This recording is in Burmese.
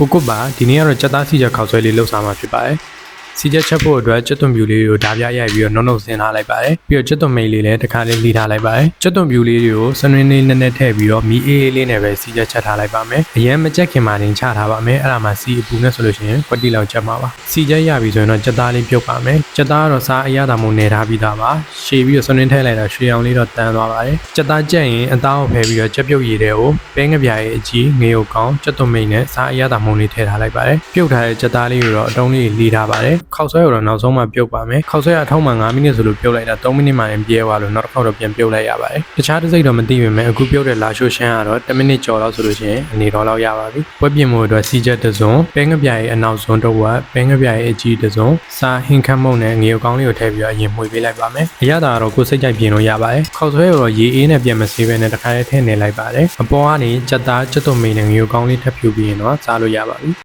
ကိုကုတ်ပါဒီနေ့ကတော့ကြက်သားစီချက်ခောက်ဆွဲလေးလှုပ်ဆောင်မှာဖြစ်ပါတယ်စီချက်ချက်ဖို့အတွက်ကြက်သွန်ပြူလေးတွေကိုဓာပြရိုက်ပြီးတော့နှုတ်ဆင်းထားလိုက်ပါတယ်ပြီးတော့ကြက်သွန်မိတ်လေးလည်းတစ်ခါလေးလှီထားလိုက်ပါတယ်ကြက်သွန်ပြူလေးတွေကိုစနွင်းလေးနက်နက်ထည့်ပြီးတော့မီအေးလေးနဲ့ပဲစီချက်ချက်ထားလိုက်ပါမယ်အရင်မကြက်ခင်မှာတင်ချထားပါမယ်အဲ့ဒါမှစီအပူနဲ့ဆိုလို့ရှိရင်ကွက်တီလောက်ချက်မှာပါစီချက်ရပြီဆိုရင်တော့ကြက်သားလေးပြုတ်ပါမယ်ကြက်သားကတော့စားအရသာမှုနေထားပြီးသားပါရှည်ပြီးတော့စနွင်းထည့်လိုက်တော့ရွှေအောင်လေးတော့တန်းသွားပါတယ်ကြက်သားကြက်ရင်အသားကိုဖယ်ပြီးတော့ကြက်ပြုတ်ရည်တွေကိုပဲငပြားရဲ့အကြီးငရုတ်ကောင်းကြက်သွန်မိတ်နဲ့စားအရသာမှုလေးထည့်ထားလိုက်ပါတယ်ပြုတ်ထားတဲ့ကြက်သားလေးကိုတော့အတုံးလေးလှီထားပါတယ်ခောက်ဆွဲတော့နောက်ဆုံးမှပြုတ်ပါမယ်ခောက်ဆွဲအထောက်မှ9မိနစ်ဆိုလို့ပြုတ်လိုက်တာ3မိနစ်မှရင်ပြဲသွားလို့နောက်တစ်ခေါက်တော့ပြန်ပြုတ်လိုက်ရပါတယ်တခြားတစ်စိတ်တော့မသိပေမဲ့အခုပြုတ်တဲ့လာရှိုးရှမ်းကတော့10မိနစ်ကျော်လောက်ဆိုလို့ရှိရင်အနေတော်လောက်ရပါပြီပွဲပြင်မှုအတွက်စီချက်တစ်စုံပဲငပြားရဲ့အနောက်ဆုံးတစ်ဝက်ပဲငပြားရဲ့အကြီးတစ်စုံစားဟင်းခတ်မုံနဲ့ငရုတ်ကောင်းလေးကိုထည့်ပြီးတော့အရင်မှွေပေးလိုက်ပါမယ်အရသာကတော့ကိုယ်စိတ်ကြိုက်ပြင်လို့ရပါတယ်ခောက်ဆွဲတော့ရေအေးနဲ့ပြန်မစေးပဲနဲ့တစ်ခါလေးထည့်နေလိုက်ပါတယ်အပေါ်ကနေကြက်သားကြက်သွန်မိန်နဲ့ငရုတ်ကောင်းလေးထပ်ဖြူပြီးရင်တော့စားလို့ရပါပြီ